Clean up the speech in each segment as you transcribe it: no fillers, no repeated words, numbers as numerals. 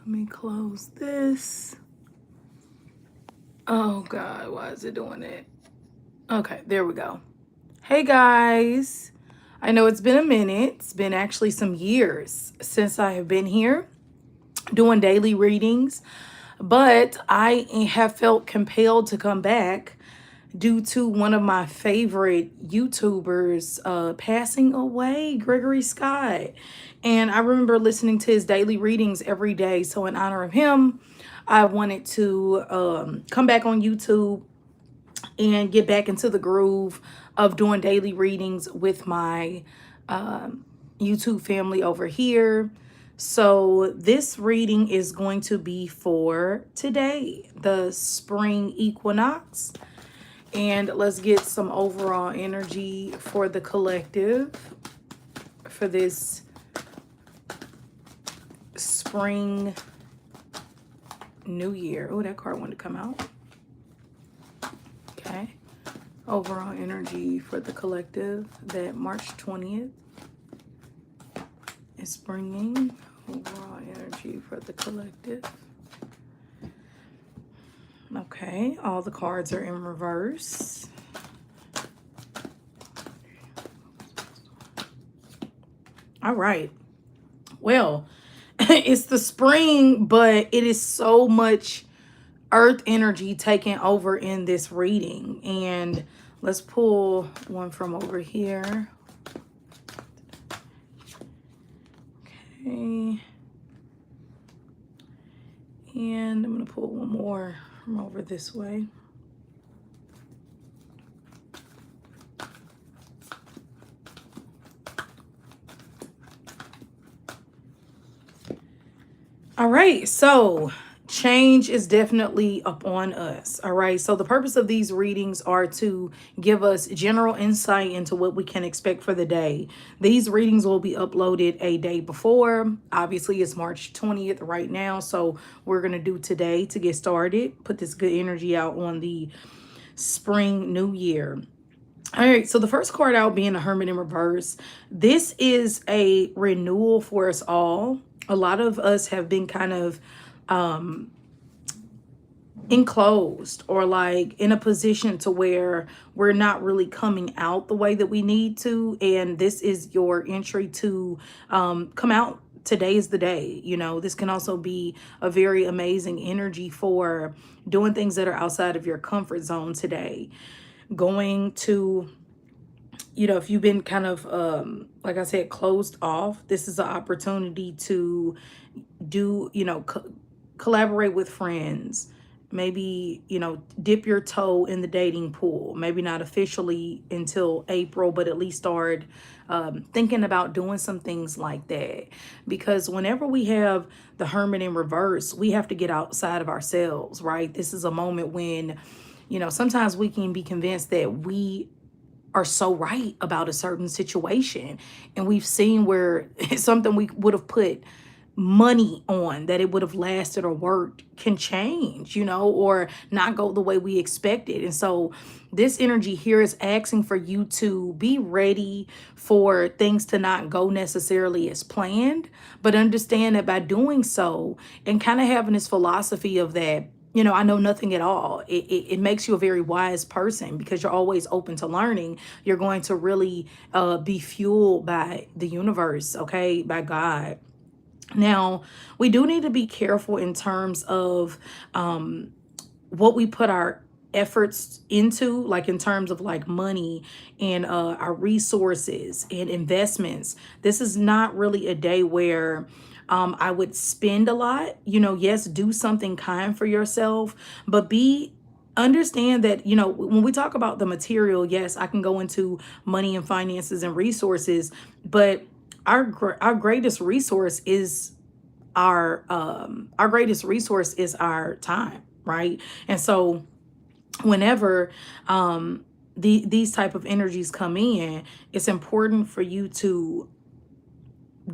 Let me close this. Oh God, why is it doing it? Okay, there we go. Hey guys. I know it's been a minute. It's been actually some years since I have been here doing daily readings, but I have felt compelled to come back due to one of my favorite YouTubers passing away, Gregory Scott. And I remember listening to his daily readings every day. So, in honor of him, I wanted to come back on YouTube and get back into the groove of doing daily readings with my YouTube family over here. So this reading is going to be for today, the spring equinox. And let's get some overall energy for the collective for this spring new year. Oh, that card wanted to come out. Okay. Overall energy for the collective that March 20th is bringing. Overall energy for the collective. Okay, all the cards are in reverse. All right. Well, it's the spring, but it is so much earth energy taking over in this reading. And let's pull one from over here. Okay. And I'm going to pull one more from over this way. All right, so change is definitely upon us. All right, so the purpose of these readings are to give us general insight into what we can expect for the day. These readings will be uploaded a day before. Obviously, it's March 20th right now, so we're going to do today to get started, put this good energy out on the spring new year. All right, so the first card out being the Hermit in reverse. This is a renewal for us all. A lot of us have been kind of enclosed or like in a position to where we're not really coming out the way that we need to. And this is your entry to come out. Today is the day. You know, this can also be a very amazing energy for doing things that are outside of your comfort zone today. Going to, you know, if you've been kind of, like I said, closed off, this is an opportunity to do, you know, collaborate with friends. Maybe, you know, dip your toe in the dating pool. Maybe not officially until April, but at least start thinking about doing some things like that. Because whenever we have the Hermit in reverse, we have to get outside of ourselves, right? This is a moment when, you know, sometimes we can be convinced that we are so right about a certain situation. And we've seen where something we would have put money on that it would have lasted or worked can change, you know, or not go the way we expected. And so this energy here is asking for you to be ready for things to not go necessarily as planned, but understand that by doing so and kind of having this philosophy of that, you know, I know nothing at all. It makes you a very wise person because you're always open to learning. You're going to really be fueled by the universe, okay, by God. Now, we do need to be careful in terms of what we put our efforts into, like in terms of like money and our resources and investments. This is not really a day where I would spend a lot. You know, yes, do something kind for yourself, but understand that, you know, when we talk about the material, yes, I can go into money and finances and resources, but our greatest resource is our greatest resource is our time, right? And so whenever these type of energies come in, it's important for you to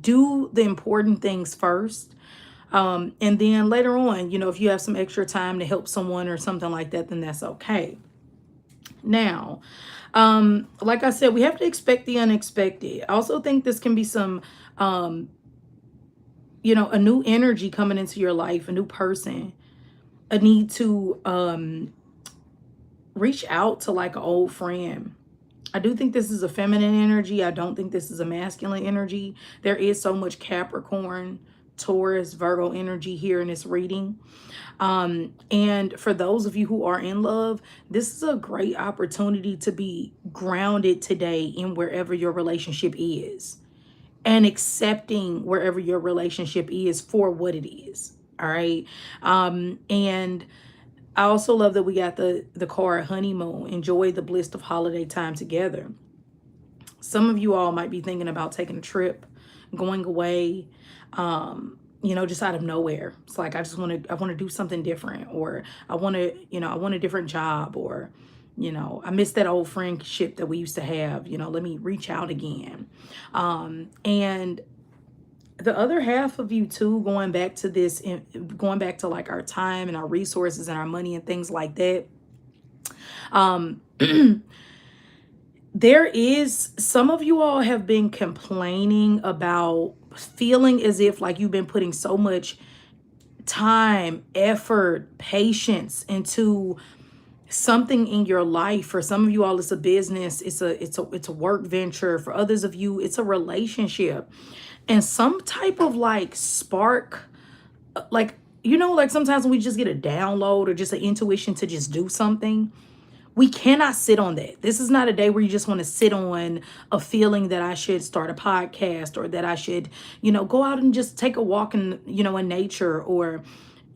do the important things first. And then later on, you know, if you have some extra time to help someone or something like that, then that's okay. Now, like I said, we have to expect the unexpected. I also think this can be some, a new energy coming into your life, a new person, a need to reach out to like an old friend. I do think this is a feminine energy. I don't think this is a masculine energy. There is so much Capricorn, Taurus, Virgo energy here in this reading. And for those of you who are in love, this is a great opportunity to be grounded today in wherever your relationship is, and accepting wherever your relationship is for what it is. All right. And I also love that we got the card honeymoon. Enjoy the bliss of holiday time together. Some of you all might be thinking about taking a trip, going away, just out of nowhere. It's like I want to do something different, or I want a different job, or I miss that old friendship that we used to have. Let me reach out again. And the other half of you too, going back to this, going back to like our time and our resources and our money and things like that. There is, some of you all have been complaining about feeling as if like you've been putting so much time, effort, patience into something in your life. For some of you all, it's a business, it's a work venture. For others of you, it's a relationship. And some type of like spark, like, like sometimes when we just get a download or just an intuition to just do something, we cannot sit on that. This is not a day where you just want to sit on a feeling that I should start a podcast, or that I should, go out and just take a walk in, in nature, or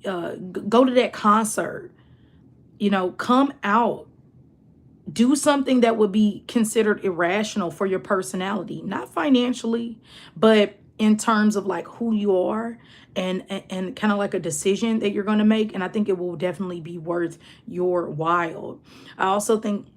go to that concert. Come out, do something that would be considered irrational for your personality, not financially, but in terms of like who you are, and kind of like a decision that you're going to make. And I think it will definitely be worth your while. I also think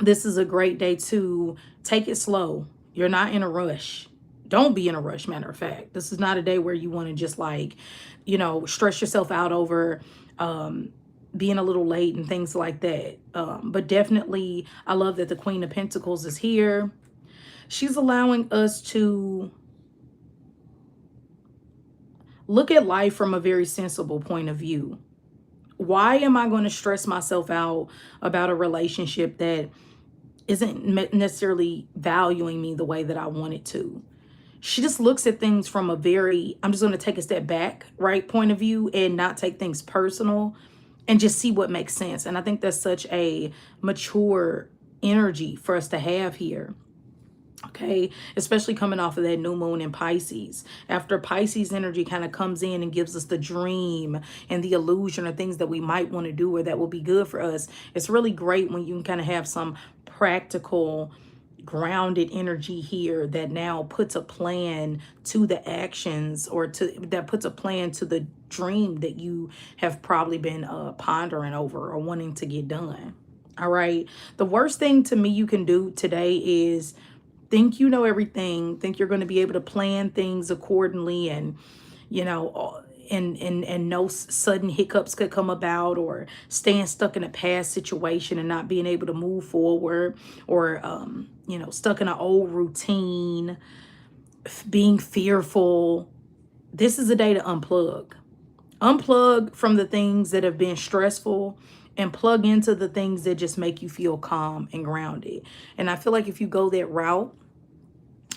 this is a great day to take it slow. You're not in a rush. Don't be in a rush. Matter of fact, this is not a day where you want to just like, stress yourself out over being a little late and things like that. But definitely, I love that the Queen of Pentacles is here. She's allowing us to look at life from a very sensible point of view. Why am I going to stress myself out about a relationship that isn't necessarily valuing me the way that I want it to? She just looks at things from a very, I'm just going to take a step back, right, point of view, and not take things personal, and just see what makes sense. And I think that's such a mature energy for us to have here. Okay, especially coming off of that new moon in Pisces. After Pisces energy kind of comes in and gives us the dream and the illusion of things that we might want to do or that will be good for us, it's really great when you can kind of have some practical, grounded energy here that now puts a plan to the actions, or that puts a plan to the dream that you have probably been pondering over or wanting to get done. All right, the worst thing to me you can do today is think you know everything, think you're going to be able to plan things accordingly, and and no sudden hiccups could come about, or staying stuck in a past situation and not being able to move forward, or stuck in an old routine, being fearful. This is a day to unplug from the things that have been stressful, and plug into the things that just make you feel calm and grounded. And I feel like if you go that route,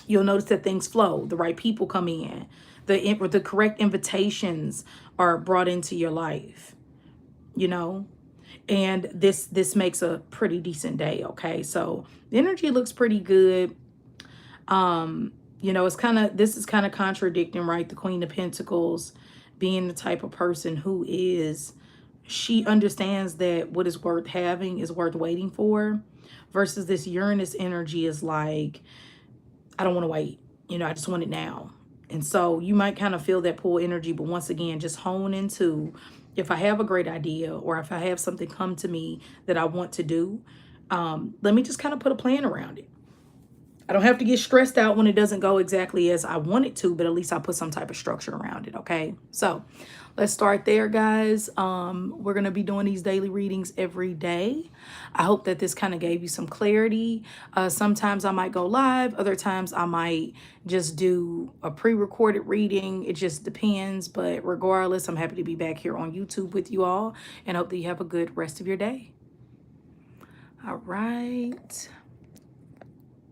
you'll notice that things flow. The right people come in. The correct invitations are brought into your life, and this makes a pretty decent day. Okay, so the energy looks pretty good. This is kind of contradicting, right? The Queen of Pentacles being the type of person who she understands that what is worth having is worth waiting for, versus this Uranus energy is like, I don't want to wait. I just want it now. And so you might kind of feel that pull energy, but once again, just hone into, if I have a great idea, or if I have something come to me that I want to do, let me just kind of put a plan around it. I don't have to get stressed out when it doesn't go exactly as I want it to, but at least I put some type of structure around it. Okay. So let's start there, guys. We're going to be doing these daily readings every day. I hope that this kind of gave you some clarity. Sometimes I might go live. Other times I might just do a pre-recorded reading. It just depends. But regardless, I'm happy to be back here on YouTube with you all, and hope that you have a good rest of your day. All right.